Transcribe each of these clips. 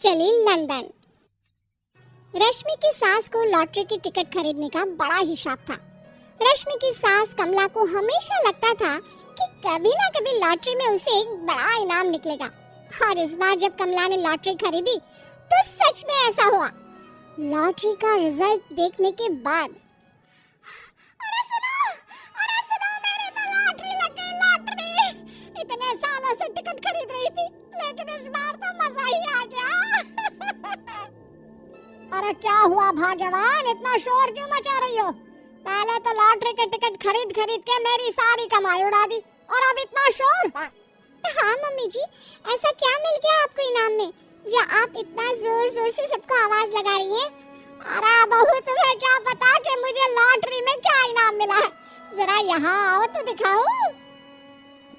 चली लंदन। रश्मि की सास को लॉटरी की टिकट खरीदने का बड़ा ही शौक था। रश्मि की सास कमला को हमेशा लगता था कि कभी ना कभी लॉटरी में उसे एक बड़ा इनाम निकलेगा, और इस बार जब कमला ने लॉटरी खरीदी तो सच में ऐसा हुआ। लॉटरी का रिजल्ट देखने के बाद अरे सुनो, मेरे तो लॉटरी लग गई, लॉटरी। इतने सालों से टिकट खरीद रही थी, लेकिन इस बार तो मजा ही आ गया। अरे क्या हुआ भाग्यवान, इतना शोर क्यों मचा रही हो? पहले तो लॉटरी के टिकट खरीद खरीद के मेरी सारी कमाई उड़ा दी, और अब इतना शोर। हाँ मम्मी जी, ऐसा क्या मिल गया आपको इनाम में जो आप इतना जोर जोर से सबको आवाज लगा रही हैं? अरे बहू, तुम्हें क्या पता कि मुझे लॉटरी में क्या इनाम मिला है? जरा यहाँ आओ तो दिखाऊं।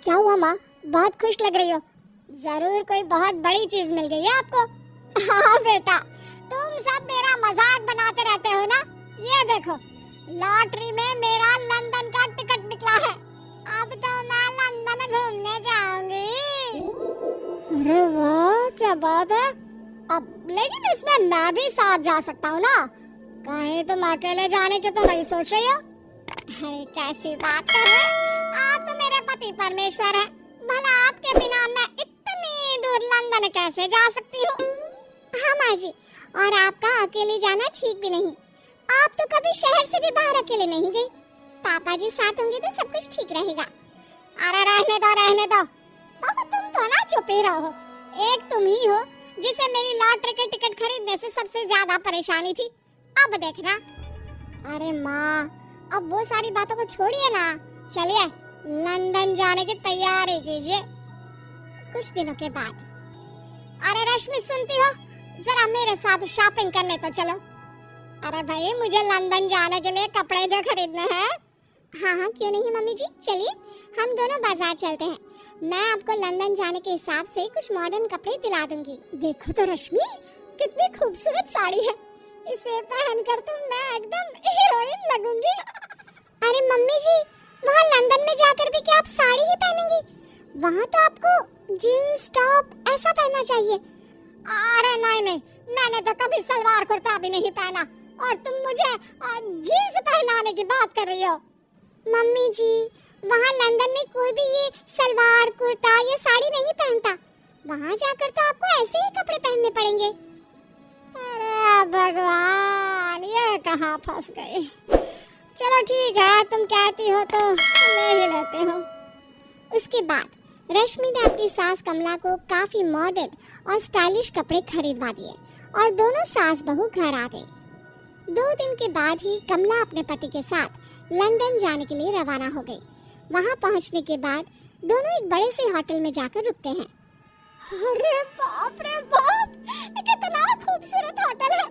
क्या हुआ माँ, बहुत खुश लग रही हो? जरूर कोई बहुत बड़ी चीज मिल गई है आपको। हाँ बेटा, तुम सब मेरा मजाक बनाते रहते हो ना। ये देखो, लॉटरी में मेरा लंदन का टिकट निकला है। अब तो मैं लंदन घूमने जाऊंगी। अरे वाह, क्या बात है। अब लेकिन इसमें मैं भी साथ जा सकता हूँ ना? कहीं तुम अकेले जाने की तो नहीं सोच रही हो? अरे कैसी बात कर रहे हो? आप तो मेरे पति परमेश्वर है। भला आपके बिना मैं इतनी दूर लंदन कैसे जा सकती हूँ? हाँ माँ जी, और आपका अकेले जाना ठीक भी नहीं। आप तो कभी शहर से भी बाहर अकेले नहीं गई। पापा जी साथ होंगे तो सब कुछ ठीक रहेगा। अरे रहने दो। बहुत तुम तो ना चुप ही रहो। एक तुम ही हो जिसे मेरी लॉटरी के टिकट खरीदने से सबसे ज्यादा परेशानी थी। अब देखना। अरे माँ, अब वो सारी बातों को छोड़िए ना, चलिए लंदन जाने की तैयारी कीजिए कुछ दिनों के बाद। अरे रश्मि, सुनती हो? जरा मेरे साथ शॉपिंग करने तो चलो। अरे भाई, मुझे लंदन जाने के लिए कपड़े जो खरीदने हैं। हाँ क्यों नहीं मम्मी जी, चलिए हम दोनों बाजार चलते हैं। मैं आपको लंदन जाने के हिसाब से कुछ मॉडर्न कपड़े दिला दूंगी। देखो तो रश्मि, कितनी खूबसूरत साड़ी है। इसे पहनकर तो मैं एकदम हीरोइन लगूंगी। अरे मम्मी जी, वहाँ लंदन में जाकर भी क्या आप साड़ी ही पहनेंगी? वहाँ तो आपको जीन्स टॉप ऐसा पहनना चाहिए। अरे नहीं, मैंने तो कभी सलवार कुर्ता भी नहीं पहना, और तुम मुझे जीन्स पहनाने की बात कर रही हो। मम्मी जी, वहाँ लंदन में कोई भी ये सलवार कुर्ता या साड़ी नहीं पहनता। वहाँ जाकर तो आपको ऐसे ही कपड़े पहनने पड़ेंगे। अरे भगवान, ये कहाँ फंस गए। चलो ठीक है, तुम कहती हो तो ले ही लेते हो। उसके बाद रश्मि ने अपनी सास कमला को काफी मॉडर्न और स्टाइलिश कपड़े खरीदवा दिए, और दोनों सास बहू घर आ गई। 2 दिन के बाद ही कमला अपने पति के साथ लंदन जाने के लिए रवाना हो गई। वहां पहुंचने के बाद दोनों एक बड़े से होटल में जाकर रुकते हैं। अरे बाप रे बाप, कितना खूबसूरत होटल है।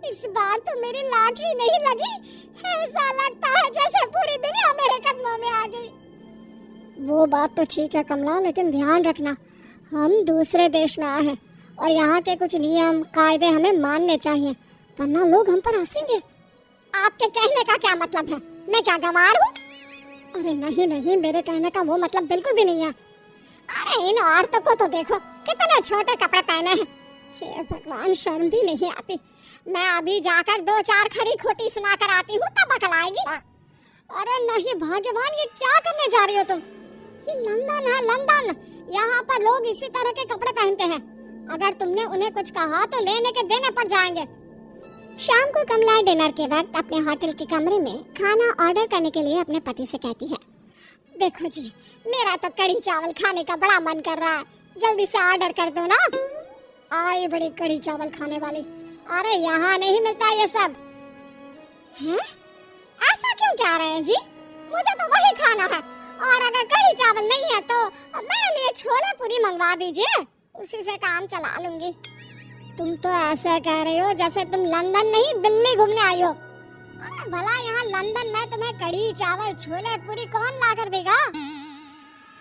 इस बार तो मेरी लॉटरी नहीं लगी। ऐसा लगता है जैसे पूरी दुनिया मेरे कदमों में आ गई। वो बात तो ठीक है कमला, लेकिन ध्यान रखना, हम दूसरे देश में आए हैं और यहाँ के कुछ नियम कायदे हमें मानने चाहिए, वरना लोग हम पर हंसेंगे। आपके कहने का क्या मतलब है? मैं क्या गंवार हूँ? अरे नहीं, मेरे कहने का वो मतलब बिल्कुल भी नहीं है। अरे इन औरतों को तो देखो, कितने छोटे कपड़े पहने हैं। हे भगवान, शर्म भी नहीं आती। मैं अभी जाकर 2-4 खरी खोटी सुनाकर आती हूँ, तब अकल आएगी। अरे नहीं भाग्यवान, ये क्या करने जा रही हो तुम? ये लंदन है, लंदन। यहाँ पर लोग इसी तरह के कपड़े पहनते हैं। अगर तुमने उन्हें कुछ कहा तो लेने के देने पड़ जाएंगे। शाम को कमला डिनर के वक्त अपने होटल के कमरे में खाना ऑर्डर करने के लिए अपने पति से कहती है, देखो जी, मेरा तो कढ़ी चावल खाने का बड़ा मन कर रहा है, जल्दी से ऑर्डर कर दो ना। आई बड़ी कढ़ी चावल खाने वाली। अरे यहाँ नहीं मिलता ये सब। हैं? ऐसा क्यों कह रहे हैं जी? मुझे तो वही खाना है, और अगर कढ़ी चावल नहीं है तो मेरे लिए छोले पूरी मंगवा दीजिए, उसी से काम चला लूंगी। तुम तो ऐसे कह रही हो जैसे तुम लंदन नहीं दिल्ली घूमने आई हो। अरे भला यहाँ लंदन में तुम्हें कढ़ी चावल छोले पूरी कौन ला कर देगा?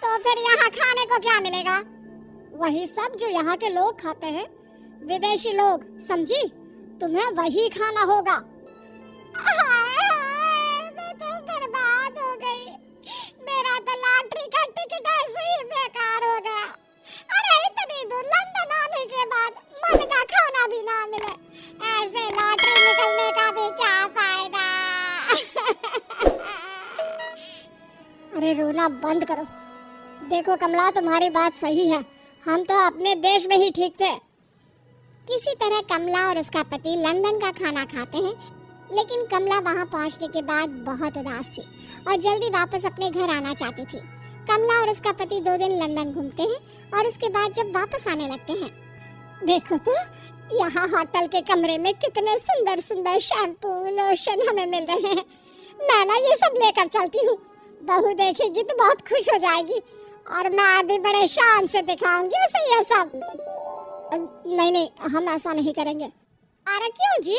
तो फिर यहाँ खाने को क्या मिलेगा? वही सब जो यहाँ के लोग खाते हैं, विदेशी लोग, समझी? तुम्हें वही खाना होगा। मैं तो बर्बाद हो गई। मेरा तो लॉटरी का टिकट ऐसे ही बेकार हो गया। अरे इतनी दूर लंदन आने के बाद मन का रोना बंद करो। देखो कमला, तुम्हारी बात सही है, हम तो अपने देश में ही ठीक थे। किसी तरह कमला और उसका पति लंदन का खाना खाते हैं, लेकिन कमला वहां पहुंचने के बाद बहुत उदास थी और जल्दी वापस अपने घर आना चाहती थी। कमला और उसका पति 2 दिन लंदन घूमते हैं और उसके बाद जब वापस आने लगते हैं, देखो तो यहाँ होटल के कमरे में कितने सुंदर सुंदर शैम्पू लोशन हमें मिल रहे हैं। मैं ना ये सब लेकर चलती हूँ, बहू देखेगी तो बहुत खुश हो जाएगी और मैं अभी बड़े शान से दिखाऊंगी उसे ये सब। नहीं, हम ऐसा नहीं करेंगे। अरे क्यों जी?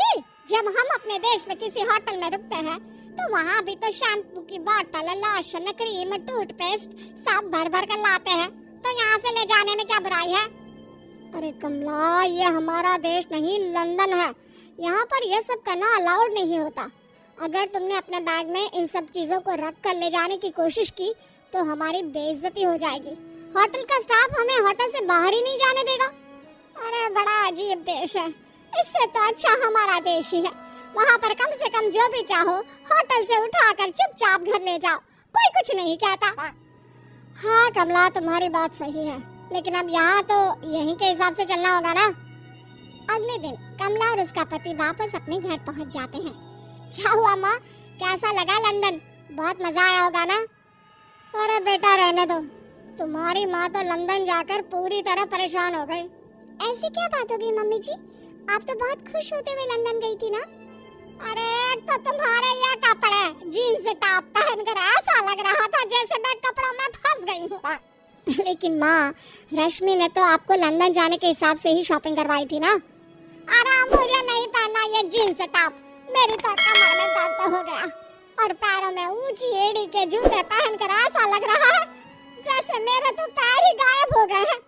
जब हम अपने देश में किसी होटल में रुकते हैं तो वहाँ भी तो शैम्पू की बोतल, लोशन, क्रीम, टूथपेस्ट सब भर भर कर लाते हैं, तो यहाँ से ले जाने में क्या बुराई है? अरे कमला, ये हमारा देश नहीं लंदन है, यहाँ पर ये सब करना अलाउड नहीं होता। अगर तुमने अपने बैग में इन सब चीजों को रख कर ले जाने की कोशिश की तो हमारी बेइज्जती हो जाएगी। होटल का स्टाफ हमें होटल से बाहर ही नहीं जाने देगा। अरे बड़ा अजीब देश है, इससे तो अच्छा हमारा देश ही है। वहाँ पर कम से कम जो भी चाहो होटल से उठाकर चुपचाप घर ले जाओ, कोई कुछ नहीं कहता। हाँ कमला, तुम्हारी बात सही है, लेकिन अब यहाँ तो यहीं के हिसाब से चलना होगा ना। अगले दिन कमला और उसका पति वापस अपने घर पहुँच जाते हैं। क्या हुआ माँ, कैसा लगा लंदन? बहुत मजा आया होगा ना? अरे बेटा रहने दो, तुम्हारी माँ तो लंदन जाकर पूरी तरह परेशान हो गई। ऐसी क्या बात हो गई मम्मी जी? आप तो बहुत खुश होते हुए लंदन गई थी ना? अरे तो तुम्हारे ये कपड़े जीन्स टॉप पहनकर ऐसा लग रहा था जैसे मैं कपड़ों में फंस गई हूँ। लेकिन माँ, रश्मि ने तो आपको लंदन जाने के हिसाब से ही शॉपिंग करवाई थी ना? अरे मुझे नहीं पहना ये जीन्स टॉप, मेरी तो कमर में दर्द हो गया और पैरों में ऊंची एड़ी के जूते पहनकर ऐसा लग रहा है जैसे मेरे तो पैर ही गायब हो गए हैं।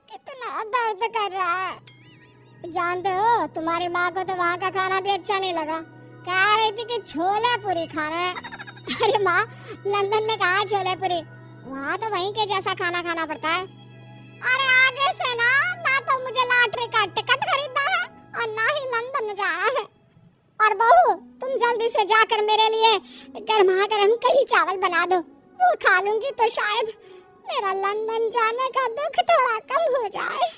कितना दर्द कर रहा है। जानते हो, तुम्हारी माँ को तो वहाँ का खाना भी अच्छा नहीं लगा, कह रही थी कि छोले पूरी खाना है। अरे माँ, लंदन में कहाँ छोले पूरी, वहाँ तो वहीं के जैसा खाना खाना पड़ता है। अरे आगे से ना तो मुझे लॉटरी का टिकट खरीदना है और ना ही लंदन जाना है। और बहू, तुम जल्दी से जाकर मेरे लिए गर्मा गर्म कढ़ी चावल बना दो, वो खा लूंगी तो शायद मेरा लंदन जाने का दुख थोड़ा कम हो जाए।